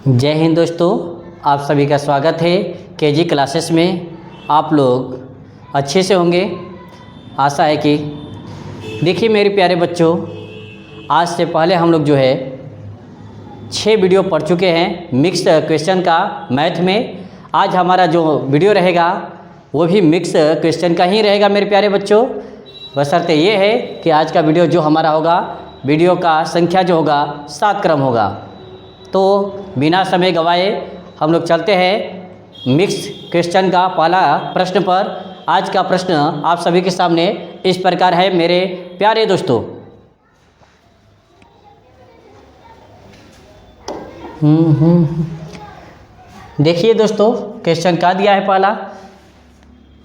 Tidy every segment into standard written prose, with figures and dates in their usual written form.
जय हिंद दोस्तों, आप सभी का स्वागत है केजी क्लासेस में। आप लोग अच्छे से होंगे, आशा है कि। देखिए मेरे प्यारे बच्चों, आज से पहले हम लोग जो है 6 वीडियो पढ़ चुके हैं मिक्स क्वेश्चन का मैथ में। आज हमारा जो वीडियो रहेगा वो भी मिक्स क्वेश्चन का ही रहेगा मेरे प्यारे बच्चों। बशर्ते ये है कि आज का वीडियो जो हमारा होगा, वीडियो का संख्या जो होगा 7 क्रम होगा। तो बिना समय गवाए हम लोग चलते हैं मिक्स क्वेश्चन का पहला प्रश्न पर। आज का प्रश्न आप सभी के सामने इस प्रकार है मेरे प्यारे दोस्तों। देखिए दोस्तों, क्वेश्चन क्या दिया है पहला।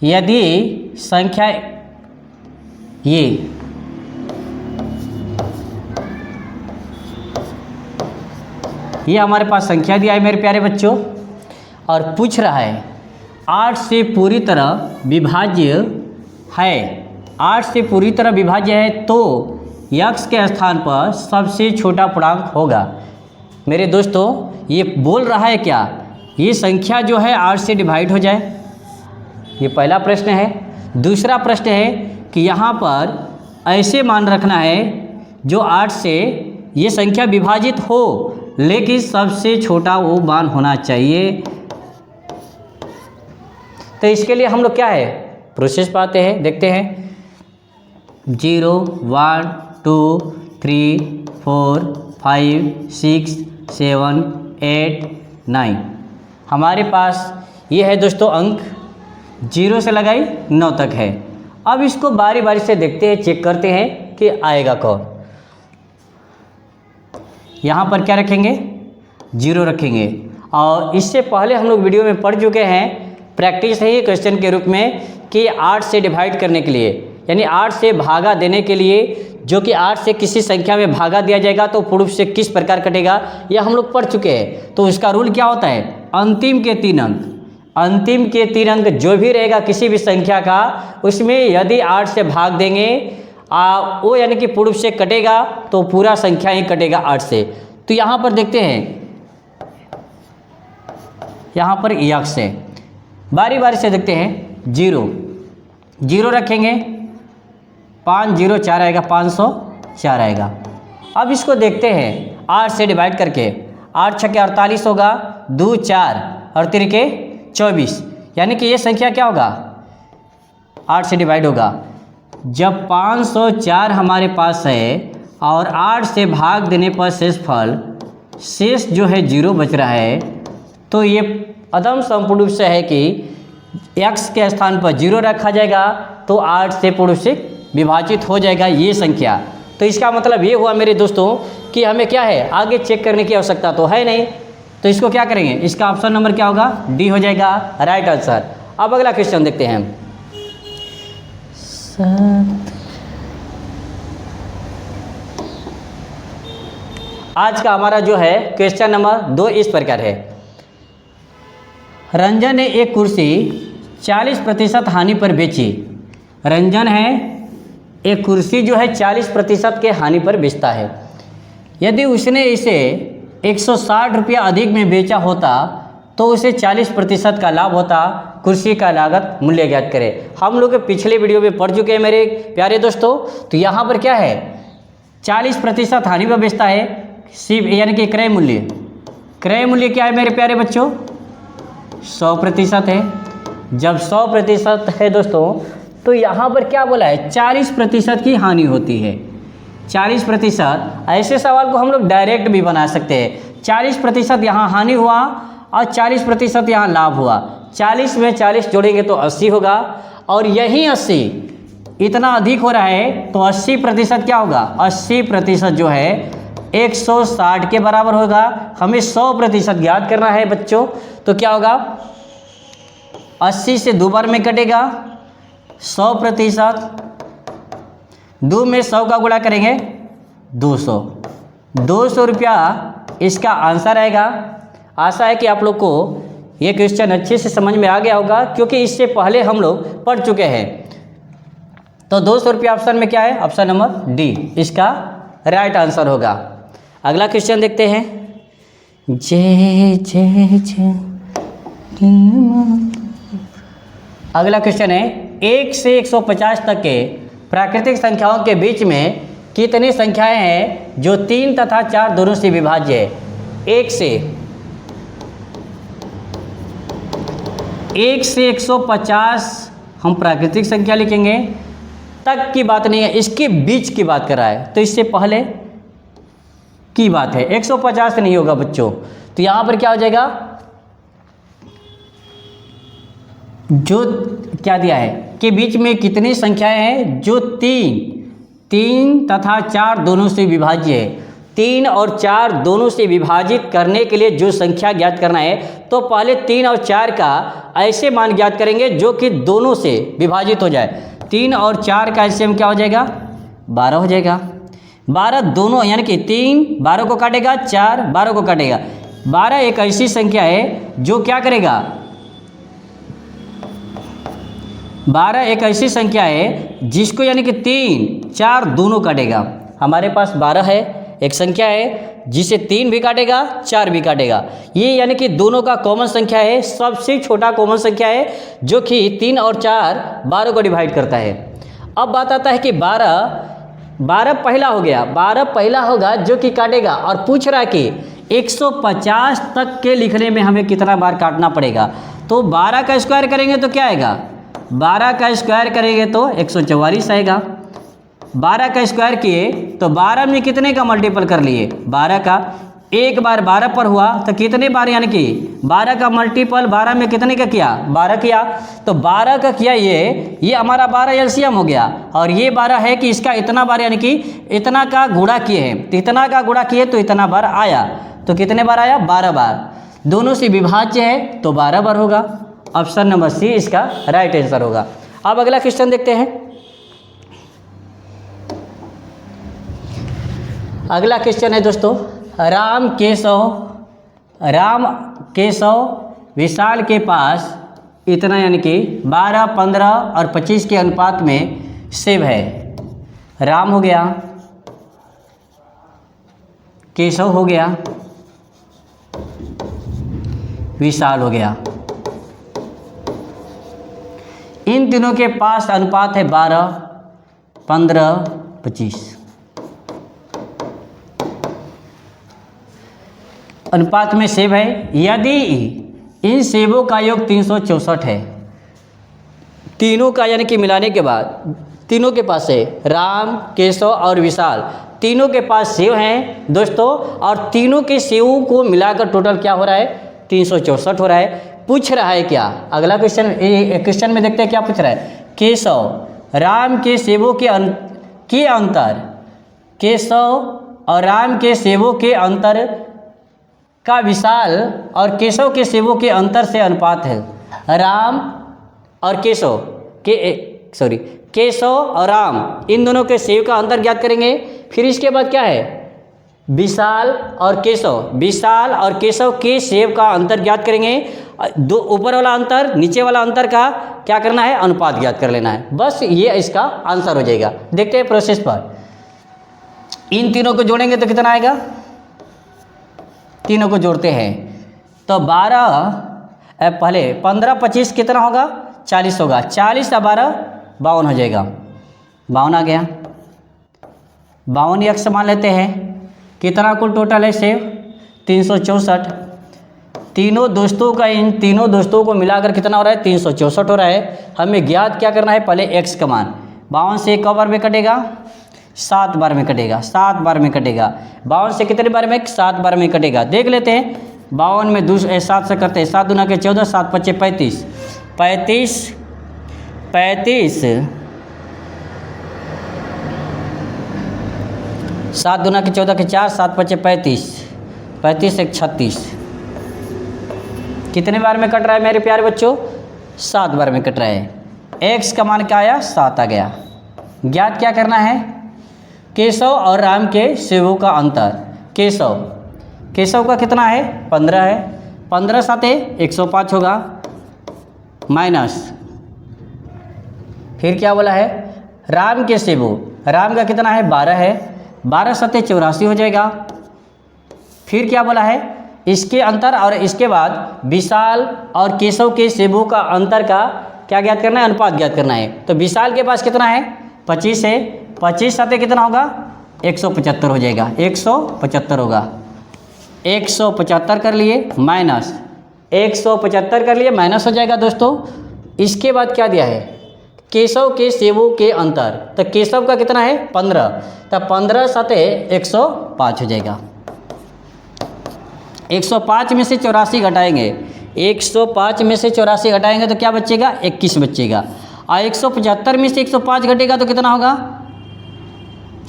यदि संख्या ये हमारे पास संख्या दिया है मेरे प्यारे बच्चों, और पूछ रहा है 8 से पूरी तरह विभाज्य है। 8 से पूरी तरह विभाज्य है तो x के स्थान पर सबसे छोटा पूर्णांक होगा। मेरे दोस्तों, ये बोल रहा है क्या, ये संख्या जो है 8 से डिवाइड हो जाए, ये पहला प्रश्न है। दूसरा प्रश्न है कि यहाँ पर ऐसे मान रखना है जो 8 से ये संख्या विभाजित हो, लेकिन सबसे छोटा वो मान होना चाहिए। तो इसके लिए हम लोग क्या है प्रोसेस पाते हैं, देखते हैं। 0 1 2 3 4 5 6 7 8 9 हमारे पास ये है दोस्तों अंक। 0 से लगाई 9 तक है। अब इसको बारी बारी से देखते हैं, चेक करते हैं कि आएगा कौन। यहाँ पर क्या रखेंगे, 0 रखेंगे। और इससे पहले हम लोग वीडियो में पढ़ चुके हैं, प्रैक्टिस है ये क्वेश्चन के रूप में, कि 8 से डिवाइड करने के लिए, यानी 8 से भागा देने के लिए, जो कि 8 से किसी संख्या में भागा दिया जाएगा तो पूर्व से किस प्रकार कटेगा, यह हम लोग पढ़ चुके हैं। तो इसका रूल क्या होता है, अंतिम के 3 अंक, अंतिम के 3 अंक जो भी रहेगा किसी भी संख्या का, उसमें यदि 8 से भाग देंगे वो यानी कि पूर्व से कटेगा तो पूरा संख्या ही कटेगा 8 से। तो यहाँ पर देखते हैं, यहाँ पर x है, बारी बारी से देखते हैं। 0 रखेंगे, 5 0 4 आएगा, 504 आएगा। अब इसको देखते हैं 8 से डिवाइड करके। 8 छक्के 48 होगा, 2 4 और 3 के 24, यानी कि ये संख्या क्या होगा 8 से डिवाइड होगा। जब 504 हमारे पास है और 8 से भाग देने पर शेष जो है 0 बच रहा है, तो ये अदम संपूर्ण रूप से है कि x के स्थान पर 0 रखा जाएगा तो 8 से पूर्ण से विभाजित हो जाएगा ये संख्या। तो इसका मतलब ये हुआ मेरे दोस्तों कि हमें क्या है, आगे चेक करने की आवश्यकता तो है नहीं। तो इसको क्या करेंगे, इसका ऑप्शन नंबर क्या होगा, डी हो जाएगा राइट आंसर। अब अगला क्वेश्चन देखते हैं हम। आज का हमारा जो है क्वेश्चन नंबर 2 इस प्रकार है। रंजन ने एक कुर्सी 40% हानि पर बेची। रंजन है एक कुर्सी जो है 40% के हानि पर बेचता है। यदि उसने इसे 160 रुपया अधिक में बेचा होता तो उसे 40% का लाभ होता। कुर्सी का लागत मूल्य ज्ञात करें। हम लोग पिछले वीडियो में पढ़ चुके हैं मेरे प्यारे दोस्तों। तो यहाँ पर क्या है, 40% हानि पर बेचता है, सिर्फ यानी कि क्रय मूल्य। क्रय मूल्य क्या है मेरे प्यारे बच्चों, 100% है। जब 100% है दोस्तों, तो यहाँ पर क्या बोला है, 40% की हानि होती है। 40%, ऐसे सवाल को हम लोग डायरेक्ट भी बना सकते हैं। 40% यहाँ हानि हुआ और 40% यहाँ लाभ हुआ। 40 में 40 जोड़ेंगे तो 80 होगा, और यही 80 इतना अधिक हो रहा है तो 80% क्या होगा, 80% जो है 160 के बराबर होगा। हमें 100% ज्ञात करना है बच्चों। तो क्या होगा, 80 से 2 बार में कटेगा 100%, 2 में 100 का गुणा करेंगे 200 रुपया इसका आंसर आएगा। आशा है कि आप लोग को ये क्वेश्चन अच्छे से समझ में आ गया होगा, क्योंकि इससे पहले हम लोग पढ़ चुके हैं। तो 200 रुपया ऑप्शन में क्या है, ऑप्शन नंबर डी इसका राइट आंसर होगा। अगला क्वेश्चन देखते हैं। जय जय जय। अगला क्वेश्चन है 1 से 150 तक के प्राकृतिक संख्याओं के बीच में कितनी संख्याएं हैं जो 3 तथा 4 दोनों से विभाज्य है? 1 से 150 हम प्राकृतिक संख्या लिखेंगे, तक की बात नहीं है, इसके बीच की बात कर रहा है, तो इससे पहले की बात है। 150 नहीं होगा बच्चों, तो यहां पर क्या हो जाएगा, जो क्या दिया है कि बीच में कितनी संख्याएं हैं जो 3 तथा 4 दोनों से विभाज्य है। 3 और 4 दोनों से विभाजित करने के लिए जो संख्या ज्ञात करना है, तो पहले 3 और 4 का ऐसे मान ज्ञात करेंगे जो कि दोनों से विभाजित हो जाए। 3 और 4 का ऐसे में क्या हो जाएगा, 12 हो जाएगा। 12 दोनों, यानी कि 3 12 को काटेगा, 4 12 को काटेगा। 12 एक ऐसी संख्या है जो क्या करेगा, 12 एक ऐसी संख्या है जिसको यानी कि 3 4 दोनों काटेगा। हमारे पास 12 है, एक संख्या है जिसे 3 भी काटेगा 4 भी काटेगा। ये यानी कि दोनों का कॉमन संख्या है, सबसे छोटा कॉमन संख्या है जो कि 3 और 4 12 को डिवाइड करता है। अब बात आता है कि 12 पहला हो गया, 12 पहला होगा जो कि काटेगा, और पूछ रहा है कि 150 तक के लिखने में हमें कितना बार काटना पड़ेगा। तो 12 का स्क्वायर करेंगे तो क्या आएगा, 12 का स्क्वायर करेंगे तो 144 आएगा। 12 का स्क्वायर किए तो 12 में कितने का मल्टीपल कर लिए, 12 का। एक बार 12 पर हुआ तो कितने बार, यानी कि 12 का मल्टीपल 12 में कितने का किया, 12 किया। तो 12 का किया, ये हमारा 12 एलसीएम हो गया, और ये 12 है कि इसका इतना बार, यानी कि इतना का गुणा किए हैं, तो इतना का गुणा किए तो इतना बार आया। तो कितने बार आया, 12 बार। दोनों से विभाज्य है तो 12 बार होगा। ऑप्शन नंबर सी इसका राइट आंसर होगा। अब अगला क्वेश्चन देखते हैं। अगला क्वेश्चन है दोस्तों, राम केशव विशाल के पास इतना, यानी कि 12 15 और 25 के अनुपात में सेब है। राम हो गया, केशव हो गया, विशाल हो गया। इन तीनों के पास अनुपात है 12 15 25। अनुपात में सेब है। यदि इन सेबों का योग 364 है, तीनों का यानी कि मिलाने के बाद तीनों के पास है, राम केशव और विशाल, तीनों के पास सेब हैं दोस्तों, और तीनों के सेबों को मिलाकर टोटल क्या हो रहा है, 364 हो रहा है। पूछ रहा है क्या, अगला क्वेश्चन में देखते हैं क्या पूछ रहा है। केशव राम के सेबों के अंतर, केशव और राम के सेबों के अंतर का विशाल और केशव के सेबों के अंतर से अनुपात है। राम और केशव और राम, इन दोनों के सेब का अंतर ज्ञात करेंगे। फिर इसके बाद क्या है, विशाल और केशव के सेब का अंतर ज्ञात करेंगे। दो ऊपर वाला अंतर नीचे वाला अंतर का क्या करना है, अनुपात ज्ञात कर लेना है। बस ये इसका आंसर हो जाएगा। देखते हैं प्रोसेस पर। इन तीनों को जोड़ेंगे तो कितना आएगा, तीनों को जोड़ते हैं तो 15 25 कितना होगा, 40 होगा। 40 या 12 52 हो जाएगा। 52 आ गया। 52 एक समान लेते हैं। कितना कुल टोटल है सेब, 364। तीनों दोस्तों का, इन तीनों दोस्तों को मिलाकर कितना हो रहा है, 364 हो रहा है। हमें ज्ञात क्या करना है, पहले x का मान। 52 से एक बार में कटेगा, 7 बार में कटेगा, 7 बार में कटेगा। 52 से कितने बार में, 7 बार में कटेगा। देख लेते हैं। 52 में 7 से करते हैं, 7 दूना के 14, 7 पच्चे 35, 7 दूना के 14 के 4, 7 पच्चे 35, 35 एक 36। कितने बार में कट रहा है मेरे प्यारे बच्चों, 7 बार में कट रहा है। x का मान क्या आया, 7 आ गया। ज्ञात क्या करना है, केशव और राम के सेबों का अंतर। केशव का कितना है, 15 है। 15 साथे 105 होगा, माइनस फिर क्या बोला है, राम के सेबों, राम का कितना है, 12 है। 12 साथे 84 हो जाएगा। फिर क्या बोला है, इसके अंतर और इसके बाद विशाल और केशव के सेबों का अंतर का क्या ज्ञात करना है, अनुपात ज्ञात करना है। तो विशाल के पास कितना है, 25 है, 25 साथ कितना होगा, 175 हो जाएगा, 175 होगा। 175 कर लिए माइनस 175 कर लिए माइनस हो जाएगा दोस्तों। इसके बाद क्या दिया है, केशव के सेबों के अंतर, तो केशव का कितना है 15, तो 15 साथ 105 हो जाएगा। 105 में से 84 घटाएंगे, 105 में से 84 घटाएंगे तो क्या बचेगा, 21 बचेगा। और 175 में से 105 घटेगा तो कितना होगा,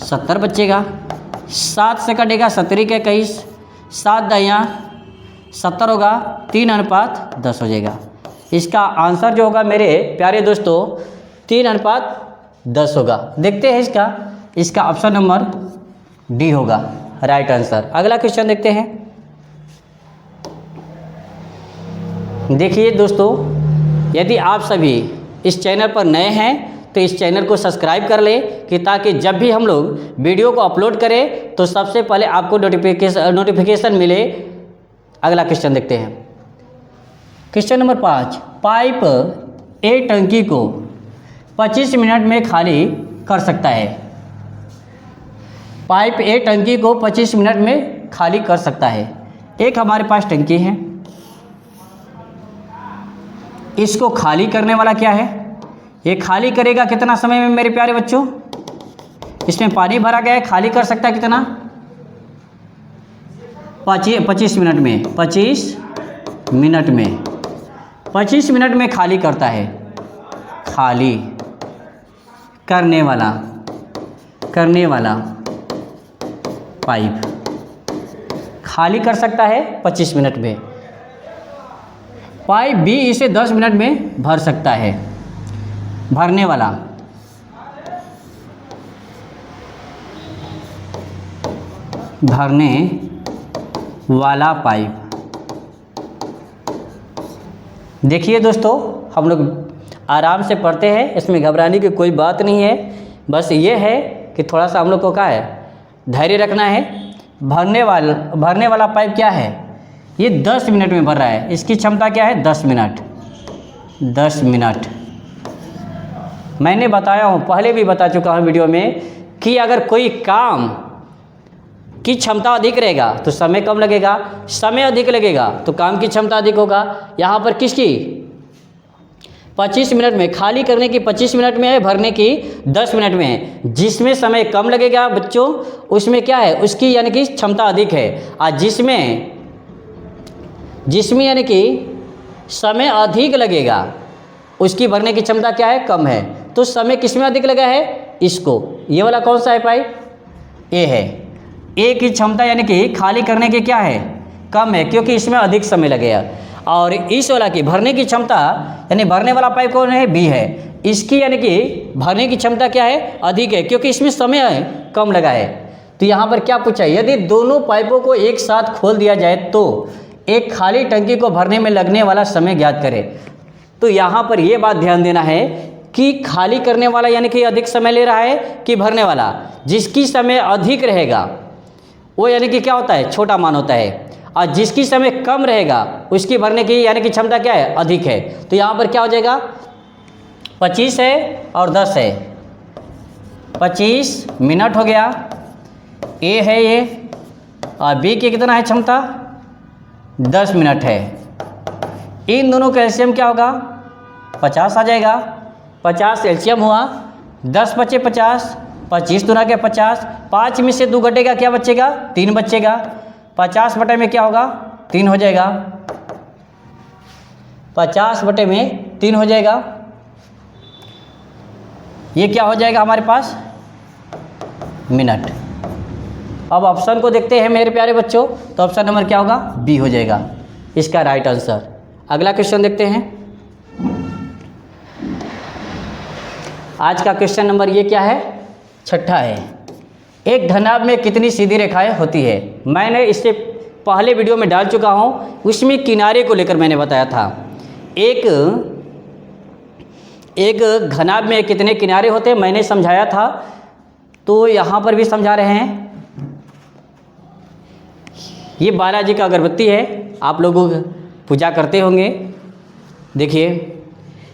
70 बचेगा। 7 से कटेगा 70 के 21, 7 दहिया 70 होगा, 3:10 हो जाएगा। इसका आंसर जो होगा मेरे प्यारे दोस्तों 3:10 होगा। देखते हैं इसका ऑप्शन नंबर डी होगा राइट आंसर। अगला क्वेश्चन देखते हैं। देखिए दोस्तों, यदि आप सभी इस चैनल पर नए हैं तो इस चैनल को सब्सक्राइब कर लें कि ताकि जब भी हम लोग वीडियो को अपलोड करें तो सबसे पहले आपको नोटिफिकेशन मिले। अगला क्वेश्चन देखते हैं। क्वेश्चन नंबर 5, पाइप ए टंकी को 25 मिनट में खाली कर सकता है। पाइप ए टंकी को 25 मिनट में खाली कर सकता है। एक हमारे पास टंकी है, इसको खाली करने वाला क्या है, ये खाली करेगा कितना समय में मेरे प्यारे बच्चों, इसमें पानी भरा गया है, खाली कर सकता है कितना, 25 मिनट में। 25 मिनट में 25 मिनट में खाली करता है। खाली करने वाला पाइप खाली कर सकता है 25 मिनट में। पाइप बी इसे 10 मिनट में भर सकता है। भरने वाला पाइप। देखिए दोस्तों, हम लोग आराम से पढ़ते हैं, इसमें घबराने की कोई बात नहीं है। बस ये है कि थोड़ा सा हम लोग को क्या है, धैर्य रखना है। भरने वाला पाइप क्या है, ये 10 मिनट में भर रहा है। इसकी क्षमता क्या है, 10 मिनट। 10 मिनट मैंने बताया हूँ, पहले भी बता चुका हूँ वीडियो में कि अगर कोई काम की क्षमता अधिक रहेगा तो समय कम लगेगा, समय अधिक लगेगा तो काम की क्षमता अधिक होगा। यहाँ पर किसकी 25 मिनट में, खाली करने की 25 मिनट में है, भरने की 10 मिनट में है। जिसमें समय कम लगेगा बच्चों उसमें क्या है, उसकी यानी कि क्षमता अधिक है। और जिसमें यानी कि समय अधिक लगेगा उसकी भरने की क्षमता क्या है, कम है। तो समय किसमें अधिक लगा है, इसको। ये वाला कौन सा है पाइप, ए है। ए की क्षमता यानी कि खाली करने की क्या है, कम है, क्योंकि इसमें अधिक समय लगेगा। और इस वाला की भरने की क्षमता यानी भरने वाला पाइप कौन है, बी है। इसकी यानी कि भरने की क्षमता क्या है, अधिक है, क्योंकि इसमें समय कम लगा है। तो यहाँ पर क्या पूछा है, यदि दोनों पाइपों को एक साथ खोल दिया जाए तो एक खाली टंकी को भरने में लगने वाला समय ज्ञात करें। तो यहाँ पर यह बात ध्यान देना है कि खाली करने वाला यानी कि अधिक समय ले रहा है कि भरने वाला, जिसकी समय अधिक रहेगा वो यानी कि क्या होता है, छोटा मान होता है। और जिसकी समय कम रहेगा उसकी भरने की यानी कि क्षमता क्या है, अधिक है। तो यहाँ पर क्या हो जाएगा, 25 है और 10 है, 25 मिनट हो गया। ए है ये, और बी की कितना है क्षमता, 10 मिनट है। इन दोनों का एलसीएम क्या होगा, 50 आ जाएगा। 50 एलसीएम हुआ, 10 बचे 50, 25 दूना के 50, 5 में से 2 घटेगा, क्या बचेगा, 3 बचेगा। 50 बटे में क्या होगा, 3 हो जाएगा। 50 बटे में 3 हो जाएगा। ये क्या हो जाएगा हमारे पास, मिनट। अब ऑप्शन को देखते हैं मेरे प्यारे बच्चों, तो ऑप्शन नंबर क्या होगा, बी हो जाएगा इसका राइट आंसर। अगला क्वेश्चन देखते हैं। आज का क्वेश्चन नंबर ये क्या है, 6ठा है। एक घनाभ में कितनी सीधी रेखाएं होती है। मैंने इससे पहले वीडियो में डाल चुका हूँ, उसमें किनारे को लेकर मैंने बताया था। एक घनाभ में कितने किनारे होते हैं मैंने समझाया था, तो यहाँ पर भी समझा रहे हैं। ये बालाजी का अगरबत्ती है, आप लोगों पूजा करते होंगे। देखिए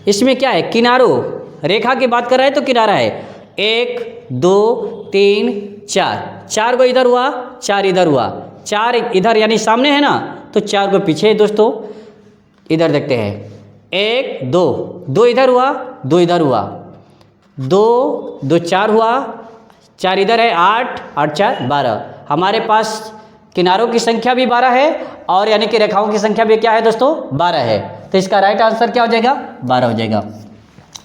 इसमें क्या है, किनारों रेखा की बात कर रहे हैं तो किनारा है 1 2 3 4, 4 को इधर हुआ, 4 इधर हुआ, 4 इधर यानी सामने है ना, तो 4 को पीछे है दोस्तों। इधर देखते हैं 1 2, 2 इधर हुआ, 2 इधर हुआ, 2 2 4 हुआ, 4 इधर है, 8 8 4 12। हमारे पास किनारों की संख्या भी 12 है और यानी कि रेखाओं की संख्या भी क्या है दोस्तों, 12 है। तो इसका राइट आंसर क्या हो जाएगा, 12 हो जाएगा।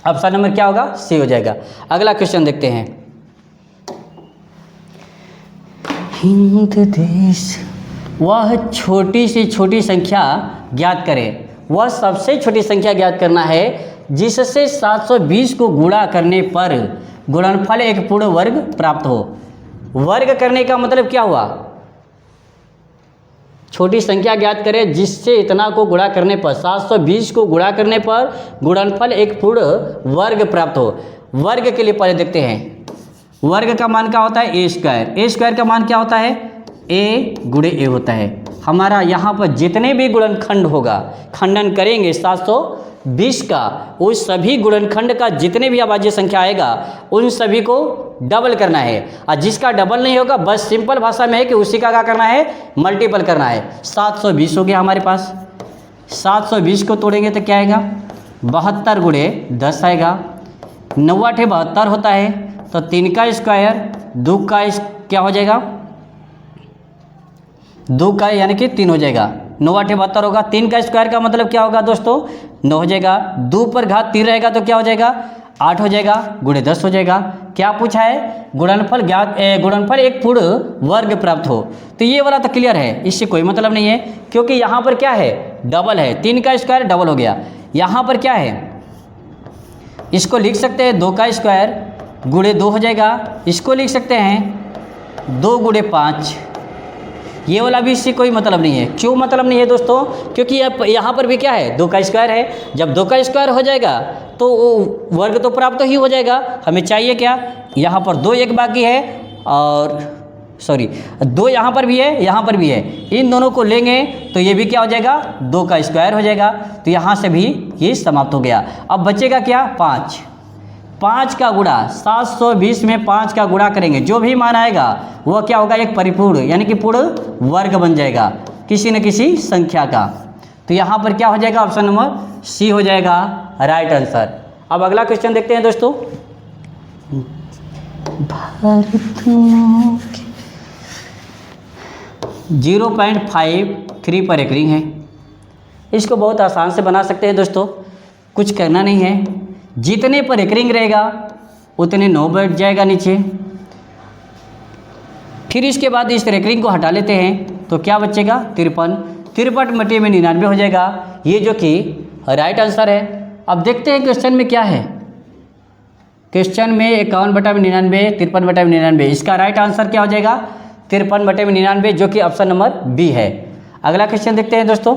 ऑप्शन नंबर क्या होगा, सी हो जाएगा। अगला क्वेश्चन देखते हैं। हिंद देश वह छोटी से छोटी संख्या ज्ञात करें। वह सबसे छोटी संख्या ज्ञात करना है जिससे 720 को गुणा करने पर गुणनफल एक पूर्ण वर्ग प्राप्त हो। वर्ग करने का मतलब क्या हुआ, छोटी संख्या ज्ञात करें जिससे इतना को गुणा करने पर 720 को गुणा करने पर गुणनफल एक पूर्ण वर्ग प्राप्त हो। वर्ग के लिए पहले देखते हैं, वर्ग का मान क्या होता है, ए स्क्वायर। ए स्क्वायर का मान क्या होता है, ए गुणे ए होता है। हमारा यहाँ पर जितने भी गुणनखंड होगा, खंडन करेंगे 720 का, उस सभी गुणनखंड का जितने भी अभाज्य संख्या आएगा उन सभी को डबल करना है। और जिसका डबल नहीं होगा, बस सिंपल भाषा में है कि उसी का क्या करना है, मल्टीपल करना है। 720 हो गया हमारे पास, 720 को तोड़ेंगे तो क्या आएगा, 72 गुणे 10 आएगा। 9 8 72 होता है, तो 3 का स्क्वायर 2 का क्या हो जाएगा, 2 का यानी कि 3 हो जाएगा। 9 8 72 होगा, 3 का स्क्वायर का मतलब क्या होगा दोस्तों, 9 हो जाएगा। 2 पर घात 3 रहेगा तो क्या हो जाएगा, 8 हो जाएगा, गुणे 10 हो जाएगा। क्या पूछा है, गुणनफल ज्ञात, गुणनफल एक पूर्ण वर्ग प्राप्त हो। तो ये वाला तो क्लियर है, इससे कोई मतलब नहीं है, क्योंकि यहाँ पर क्या है, डबल है। 3 का स्क्वायर डबल हो गया। यहाँ पर क्या है, इसको लिख सकते हैं 2 का स्क्वायर गुणे 2 हो जाएगा। इसको लिख सकते हैं 2 गुणे 5। ये वाला भी इससे कोई मतलब नहीं है। क्यों मतलब नहीं है दोस्तों, क्योंकि यहाँ पर भी क्या है, 2 का स्क्वायर है। जब 2 का स्क्वायर हो जाएगा तो वो वर्ग तो प्राप्त ही हो जाएगा। हमें चाहिए क्या, यहाँ पर 2 एक बाकी है, और सॉरी 2 यहाँ पर भी है, यहाँ पर भी है। इन दोनों को लेंगे तो ये भी क्या हो जाएगा, 2 का स्क्वायर हो जाएगा। तो यहाँ से भी ये समाप्त हो गया। अब बचेगा क्या, 5। 5 का गुणा 720 में 5 का गुणा करेंगे, जो भी मान आएगा वह क्या होगा, एक परिपूर्ण यानी कि पूर्ण वर्ग बन जाएगा किसी न किसी संख्या का। तो यहाँ पर क्या हो जाएगा, ऑप्शन नंबर सी हो जाएगा राइट आंसर। अब अगला क्वेश्चन देखते हैं दोस्तों। 0.53 पर एक रिंग है। इसको बहुत आसान से बना सकते हैं दोस्तों, कुछ करना नहीं है। जितने पर एक रिंग रहेगा उतने 9 बैठ जाएगा नीचे। फिर इसके बाद इस रिंग को हटा लेते हैं तो क्या बचेगा, 53। 53 बटे में 99 हो जाएगा, ये जो कि राइट आंसर है। अब देखते हैं क्वेश्चन में क्या है। क्वेश्चन में 51 बटा में 99, 53 बटा में 99, इसका राइट आंसर क्या हो जाएगा, 53 बटे में 99, जो कि ऑप्शन नंबर बी है। अगला क्वेश्चन देखते हैं दोस्तों।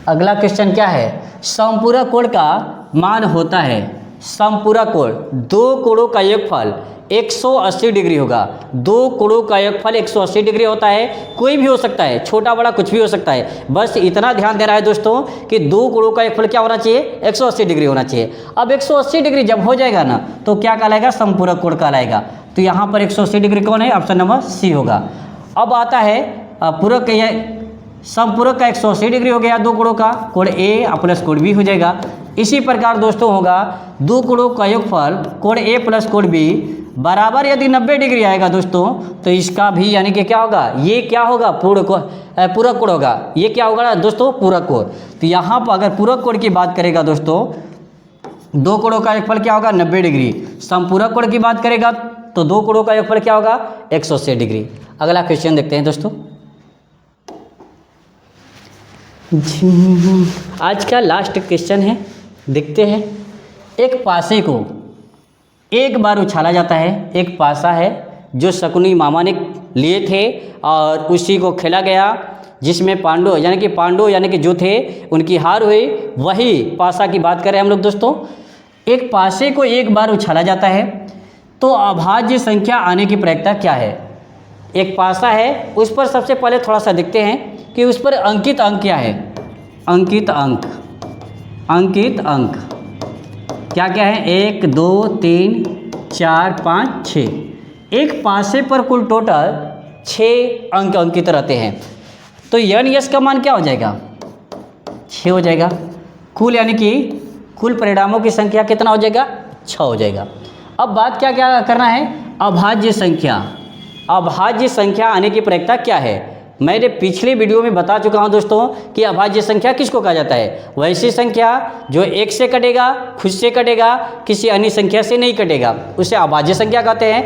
अगला क्वेश्चन क्या है, समपूरक कोण का मान होता है। समपूरक कोण, 2 कोणों का योगफल 180 डिग्री होगा। 2 कोणों का योगफल 180 डिग्री होता है। कोई भी हो सकता है, छोटा बड़ा कुछ भी हो सकता है। बस इतना ध्यान देना है दोस्तों कि 2 कोणों का योगफल क्या होना चाहिए, 180 डिग्री होना चाहिए। अब 180 डिग्री जब हो जाएगा ना, तो क्या कहलाएगा, समपूरक कोण कहलाएगा। तो यहाँ पर 180 डिग्री कौन है, ऑप्शन नंबर सी होगा। अब आता है पूरक, समपूरक का 180 डिग्री हो गया 2 कोणों का, कोण ए प्लस कोण बी हो जाएगा। इसी प्रकार दोस्तों होगा 2 कोणों का योगफल कोण ए प्लस कोण बी बराबर यदि 90 डिग्री आएगा दोस्तों, तो इसका भी यानी कि क्या होगा, ये क्या होगा, पूरक कोण होगा। ये क्या होगा दोस्तों, पूरक कोण। तो यहाँ पर अगर पूरक कोण की बात करेगा दोस्तों, 2 कोणों का योगफल क्या होगा, 90 डिग्री। समपूरक कोण की बात करेगा तो 2 कोणों का योगफल क्या होगा, 180 डिग्री। अगला क्वेश्चन देखते हैं दोस्तों। आज का लास्ट क्वेश्चन है, देखते हैं। एक पासे को एक बार उछाला जाता है। एक पासा है जो शकुनी मामा ने लिए थे और उसी को खेला गया, जिसमें पांडव यानी कि जो थे उनकी हार हुई। वही पासा की बात करें हम लोग दोस्तों। एक पासे को एक बार उछाला जाता है तो अभाज्य संख्या आने की प्रायिकता क्या है। एक पासा है, उस पर सबसे पहले थोड़ा सा देखते हैं कि उस पर अंकित अंक क्या है। अंकित अंक, अंकित अंक क्या क्या है, 1 2 3 4 5 6। एक पासे पर कुल टोटल 6 अंक अंकित रहते हैं। तो यन यस का मान क्या हो जाएगा, 6 हो जाएगा। कुल यानी कि कुल परिणामों की संख्या कितना हो जाएगा, 6 हो जाएगा। अब बात क्या क्या करना है, अभाज्य संख्या। अभाज्य संख्या आने की प्रक्रिया क्या है, मैंने पिछली वीडियो में बता चुका हूं दोस्तों कि अभाज्य संख्या किसको कहा जाता है, वैसी संख्या जो 1 से कटेगा, खुद से कटेगा, किसी अन्य संख्या से नहीं कटेगा, उसे अभाज्य संख्या कहते हैं।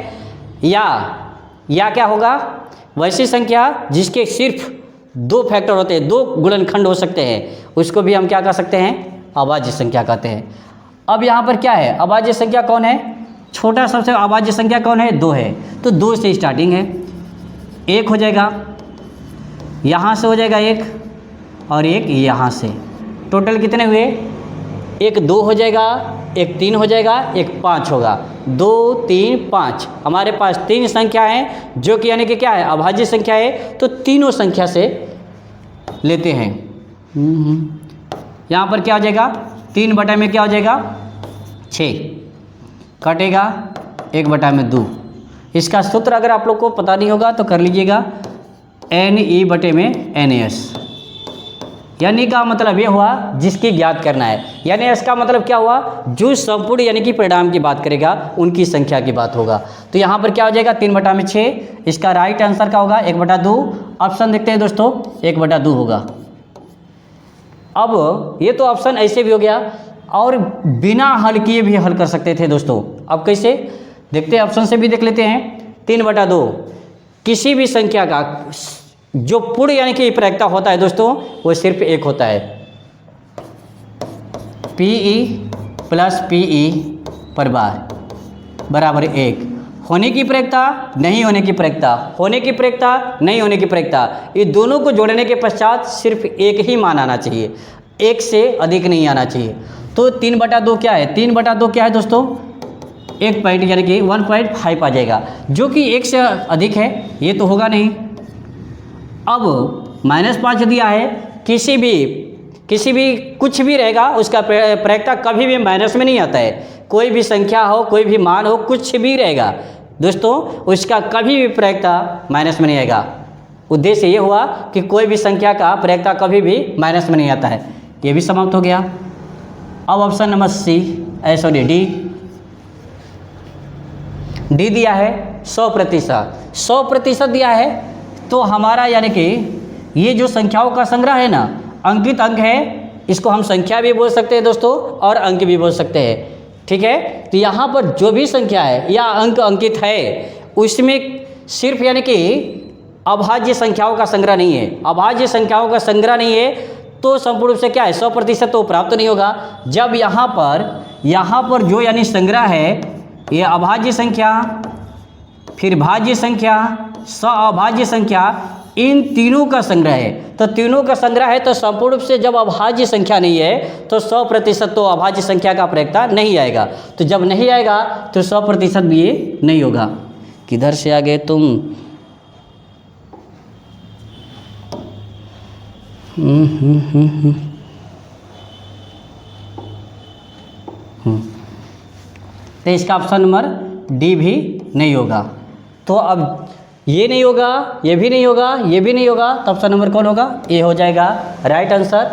या क्या होगा, वैसी संख्या जिसके सिर्फ 2 फैक्टर होते हैं, 2 गुणनखंड हो सकते हैं, उसको भी हम क्या कह सकते हैं, अभाज्य संख्या कहते हैं। अब यहाँ पर क्या है, अभाज्य संख्या कौन है, छोटा सबसे अभाज्य संख्या कौन है, 2 है। तो 2 से स्टार्टिंग है, 1 हो जाएगा, यहाँ से हो जाएगा 1 और 1 यहाँ से, टोटल कितने हुए, 1 2 हो जाएगा, 1 3 हो जाएगा, 1 5 होगा, 2 3 5। हमारे पास 3 संख्या है जो कि यानी कि क्या है, अभाज्य संख्या है। तो तीनों संख्या से लेते हैं। यहाँ पर क्या हो जाएगा, 3 बटा में क्या हो जाएगा, 6 कटेगा, 1 बटा में 2। इसका सूत्र अगर आप लोग को पता नहीं होगा तो कर लीजिएगा, NE बटे में NS। यानी का मतलब ये हुआ जिसकी ज्ञात करना है, यानी इसका मतलब क्या हुआ, जो संपूर्ण यानी कि परिणाम की बात करेगा उनकी संख्या की बात होगा। तो यहाँ पर क्या हो जाएगा, 3 बटा में 6। इसका राइट आंसर क्या होगा, 1 बटा 2। ऑप्शन देखते हैं दोस्तों, 1 बटा 2 होगा। अब ये तो ऑप्शन ऐसे भी हो गया, और बिना हल किए भी हल कर सकते थे दोस्तों। अब कैसे देखते हैं, ऑप्शन से भी देख लेते हैं। 3 बटा 2 किसी भी संख्या का जो पूर्ण यानी कि प्रक्रिया होता है दोस्तों, वो सिर्फ 1 होता है। PE प्लस PE पर बार बराबर 1। होने की प्रक्रिया, नहीं होने की प्रक्रिया, होने की प्रक्रिया, नहीं होने की प्रक्रिया, ये दोनों को जोड़ने के पश्चात सिर्फ 1 ही मान आना चाहिए, 1 से अधिक नहीं आना चाहिए। तो 3 बटा 2 क्या है, 3 बटा 2 क्या है दोस्तों, 1 पॉइंट यानी कि 1.5 आ जाएगा, जो कि 1 से अधिक है, ये तो होगा नहीं। अब -5 दिया है, किसी भी कुछ भी रहेगा उसका प्रक्रिया कभी भी माइनस में नहीं आता है। कोई भी संख्या हो, कोई भी मान हो, कुछ भी रहेगा दोस्तों, उसका कभी भी प्रक्रिया माइनस में नहीं आएगा। उद्देश्य ये हुआ कि कोई भी संख्या का प्रक्रिया कभी भी माइनस में नहीं आता है। ये भी समाप्त हो गया। अब ऑप्शन नंबर डी दिया है 100%। 100% दिया है, तो हमारा यानी कि ये जो संख्याओं का संग्रह है ना, अंकित अंक है, इसको हम संख्या भी बोल सकते हैं दोस्तों और अंक भी बोल सकते हैं, ठीक है। तो यहाँ पर जो भी संख्या है या अंक अंकित है, उसमें सिर्फ यानी कि अभाज्य संख्याओं का संग्रह नहीं है। अभाज्य संख्याओं का संग्रह नहीं है तो संपूर्ण रूप से क्या है, 100% तो प्राप्त नहीं होगा। जब यहाँ पर जो यानी संग्रह है, ये अभाज्य संख्या, फिर भाज्य संख्या, अभाज्य संख्या, इन तीनों का संग्रह है। तो तीनों का संग्रह है तो संपूर्ण रूप से जब अभाज्य संख्या नहीं है तो 100% तो अभाज्य संख्या का प्रक्रिया नहीं आएगा। तो जब नहीं आएगा तो 100% भी ये नहीं होगा। किधर से आ गए तुम? तो इसका ऑप्शन नंबर डी भी नहीं होगा। तो अब ये नहीं होगा, ये भी नहीं होगा, ये भी नहीं होगा, तो ऑप्शन नंबर कौन होगा? ए हो जाएगा राइट आंसर।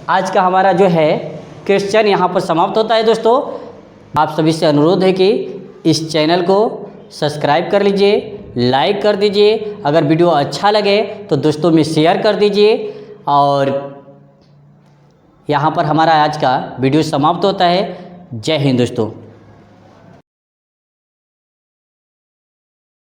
आज का हमारा जो है क्वेश्चन यहाँ पर समाप्त होता है दोस्तों। आप सभी से अनुरोध है कि इस चैनल को सब्सक्राइब कर लीजिए, लाइक कर दीजिए, अगर वीडियो अच्छा लगे तो दोस्तों में शेयर कर दीजिए। और यहाँ पर हमारा आज का वीडियो समाप्त होता है। जय हिंद दोस्तों।